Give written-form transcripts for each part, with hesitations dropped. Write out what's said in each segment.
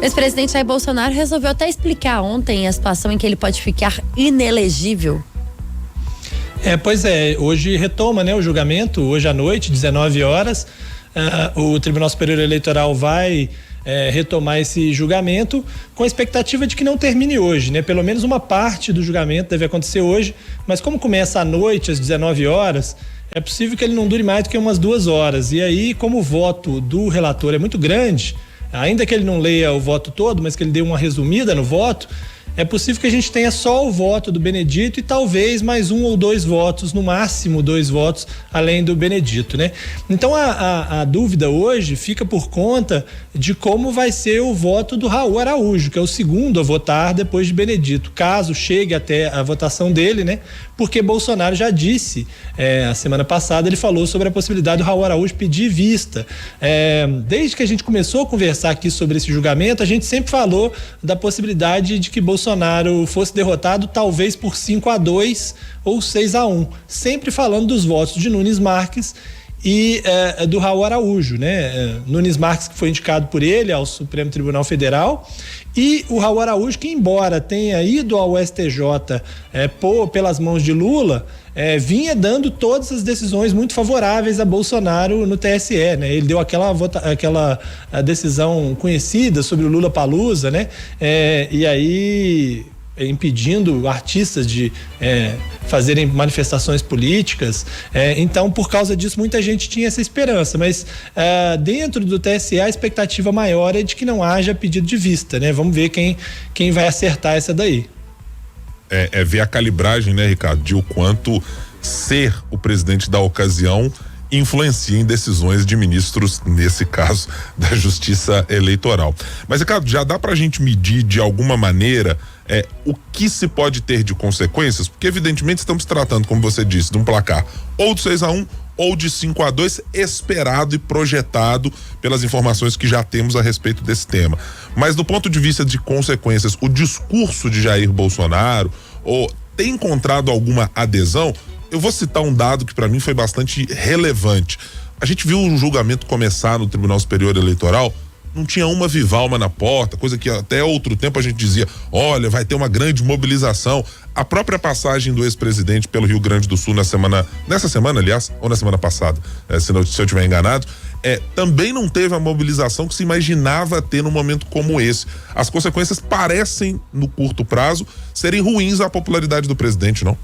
O ex-presidente Jair Bolsonaro resolveu até explicar ontem a situação em que ele pode ficar inelegível. Pois é, hoje retoma, né, o julgamento, hoje à noite, 19 horas, o Tribunal Superior Eleitoral vai retomar esse julgamento com a expectativa de que não termine hoje, né? Pelo menos uma parte do julgamento deve acontecer hoje, mas como começa à noite, às 19 horas, é possível que ele não dure mais do que umas 2 horas. E aí, como o voto do relator é muito grande, ainda que ele não leia o voto todo, mas que ele dê uma resumida no voto, é possível que a gente tenha só o voto do Benedito e talvez mais 1 ou 2 votos, no máximo 2 votos, além do Benedito, né? Então a dúvida hoje fica por conta de como vai ser o voto do Raul Araújo, que é o segundo a votar depois de Benedito, caso chegue até a votação dele, né? Porque Bolsonaro já disse, a semana passada ele falou sobre a possibilidade do Raul Araújo pedir vista. Desde que a gente começou a conversar aqui sobre esse julgamento, a gente sempre falou da possibilidade de que Bolsonaro fosse derrotado talvez por 5-2 ou 6-1, sempre falando dos votos de Nunes Marques e do Raul Araújo, né? Nunes Marques, que foi indicado por ele ao Supremo Tribunal Federal, e o Raul Araújo, que embora tenha ido ao STJ pelas mãos de Lula, vinha dando todas as decisões muito favoráveis a Bolsonaro no TSE, né? Ele deu aquela decisão conhecida sobre o Lula Palusa, né? E aí impedindo artistas de fazerem manifestações políticas. Então, por causa disso, muita gente tinha essa esperança, mas dentro do TSE a expectativa maior é de que não haja pedido de vista, né? Vamos ver quem vai acertar essa daí. Ver a calibragem, né, Ricardo, de o quanto ser o presidente da ocasião influencia em decisões de ministros, nesse caso, da Justiça Eleitoral. Mas, Ricardo, já dá pra gente medir de alguma maneira o que se pode ter de consequências? Porque, evidentemente, estamos tratando, como você disse, de um placar ou de 6-1 ou de 5-2 esperado e projetado pelas informações que já temos a respeito desse tema. Mas do ponto de vista de consequências, o discurso de Jair Bolsonaro tem encontrado alguma adesão? Eu vou citar um dado que para mim foi bastante relevante. A gente viu um julgamento começar no Tribunal Superior Eleitoral, não tinha uma viva alma na porta, coisa que até outro tempo a gente dizia, olha, vai ter uma grande mobilização. A própria passagem do ex-presidente pelo Rio Grande do Sul nessa semana, aliás, ou na semana passada, se eu estiver enganado, também não teve a mobilização que se imaginava ter num momento como esse. As consequências parecem, no curto prazo, serem ruins à popularidade do presidente, não?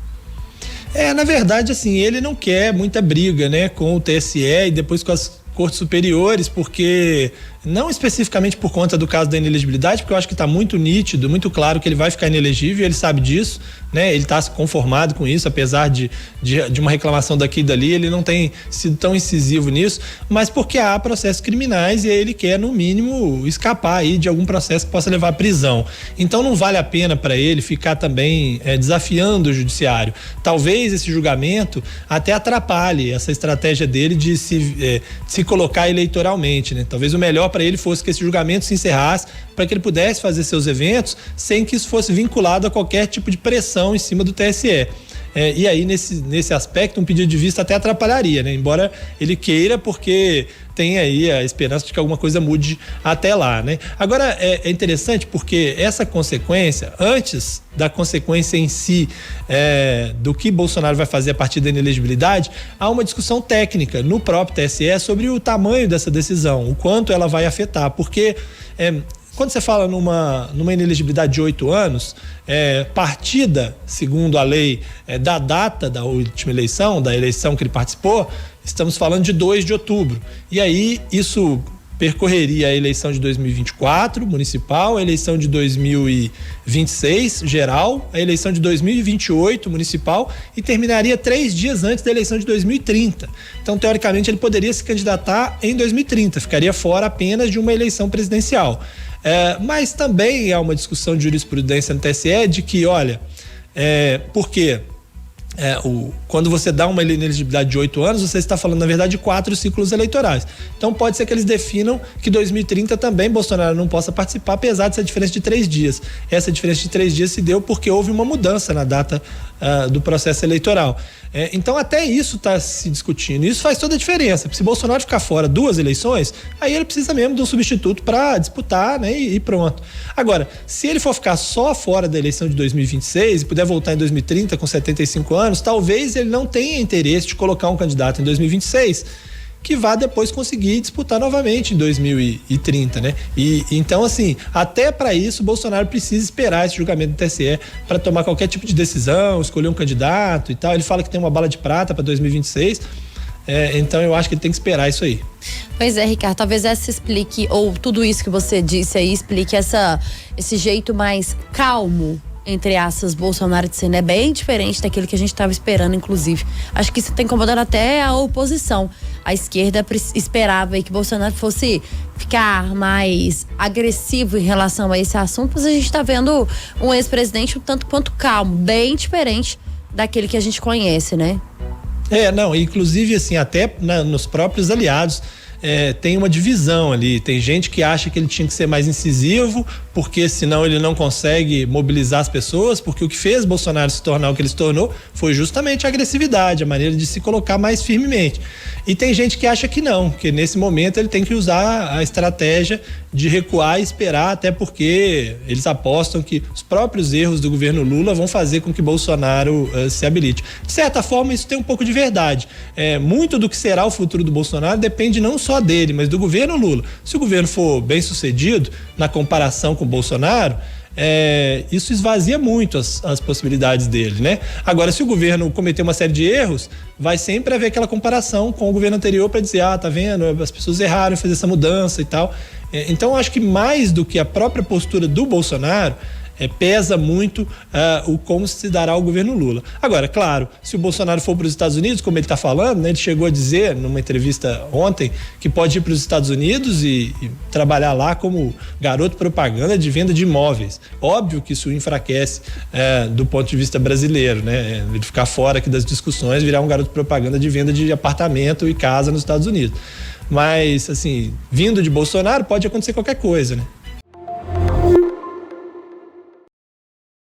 Na verdade, assim, ele não quer muita briga, né, com o TSE e depois com as cortes superiores, porque não especificamente por conta do caso da inelegibilidade, porque eu acho que está muito nítido, muito claro que ele vai ficar inelegível, ele sabe disso, né? Ele está conformado com isso, apesar de uma reclamação daqui e dali, ele não tem sido tão incisivo nisso, mas porque há processos criminais e ele quer, no mínimo, escapar aí de algum processo que possa levar à prisão. Então não vale a pena para ele ficar também desafiando o judiciário. Talvez esse julgamento até atrapalhe essa estratégia dele de se colocar eleitoralmente, né? Talvez o melhor para ele fosse que esse julgamento se encerrasse para que ele pudesse fazer seus eventos sem que isso fosse vinculado a qualquer tipo de pressão em cima do TSE. E aí, nesse aspecto, um pedido de vista até atrapalharia, né? Embora ele queira, porque tem aí a esperança de que alguma coisa mude até lá, né? Agora, é interessante porque essa consequência, antes da consequência em si, do que Bolsonaro vai fazer a partir da inelegibilidade, há uma discussão técnica no próprio TSE sobre o tamanho dessa decisão, o quanto ela vai afetar, porque quando você fala numa inelegibilidade de 8 anos, partida, segundo a lei, da data da última eleição, da eleição que ele participou, estamos falando de 2 de outubro. E aí isso percorreria a eleição de 2024, municipal, a eleição de 2026, geral, a eleição de 2028, municipal, e terminaria 3 dias antes da eleição de 2030. Então, teoricamente, ele poderia se candidatar em 2030, ficaria fora apenas de uma eleição presidencial. Mas também há uma discussão de jurisprudência no TSE de que, olha, porque quando você dá uma inelegibilidade de 8 anos, você está falando, na verdade, de 4 ciclos eleitorais. Então pode ser que eles definam que 2030 também Bolsonaro não possa participar, apesar dessa diferença de 3 dias. Essa diferença de 3 dias se deu porque houve uma mudança na data do processo eleitoral. Então até isso está se discutindo. Isso faz toda a diferença. Se Bolsonaro ficar fora 2 eleições, aí ele precisa mesmo de um substituto para disputar, né? E pronto. Agora, se ele for ficar só fora da eleição de 2026 e puder voltar em 2030 com 75 anos, talvez ele não tenha interesse de colocar um candidato em 2026 que vá depois conseguir disputar novamente em 2030, né? E então, assim, até para isso, Bolsonaro precisa esperar esse julgamento do TSE para tomar qualquer tipo de decisão, escolher um candidato e tal. Ele fala que tem uma bala de prata para 2026, então eu acho que ele tem que esperar isso aí. Pois é, Ricardo, talvez essa explique, ou tudo isso que você disse aí, explique esse jeito mais calmo, entre aspas, Bolsonaro de ser, né? Bem diferente daquilo que a gente estava esperando, inclusive. Acho que isso está incomodando até a oposição. A esquerda esperava aí que Bolsonaro fosse ficar mais agressivo em relação a esse assunto, mas a gente está vendo um ex-presidente um tanto quanto calmo, bem diferente daquele que a gente conhece, né? Não, inclusive assim, até nos próprios aliados tem uma divisão ali. Tem gente que acha que ele tinha que ser mais incisivo, porque senão ele não consegue mobilizar as pessoas, porque o que fez Bolsonaro se tornar o que ele se tornou foi justamente a agressividade, a maneira de se colocar mais firmemente. E tem gente que acha que não, que nesse momento ele tem que usar a estratégia de recuar e esperar, até porque eles apostam que os próprios erros do governo Lula vão fazer com que Bolsonaro se habilite. De certa forma, isso tem um pouco de verdade. Muito do que será o futuro do Bolsonaro depende não só dele, mas do governo Lula. Se o governo for bem sucedido na comparação com o Bolsonaro, isso esvazia muito as possibilidades dele, né? Agora, se o governo cometer uma série de erros, vai sempre haver aquela comparação com o governo anterior para dizer, tá vendo, as pessoas erraram em fazer essa mudança e tal. Então, eu acho que mais do que a própria postura do Bolsonaro, pesa muito o como se dará o governo Lula. Agora, claro, se o Bolsonaro for para os Estados Unidos, como ele está falando, né, ele chegou a dizer numa entrevista ontem que pode ir para os Estados Unidos e trabalhar lá como garoto propaganda de venda de imóveis. Óbvio que isso enfraquece do ponto de vista brasileiro, né? Ele ficar fora aqui das discussões, virar um garoto propaganda de venda de apartamento e casa nos Estados Unidos. Mas, assim, vindo de Bolsonaro, pode acontecer qualquer coisa, né?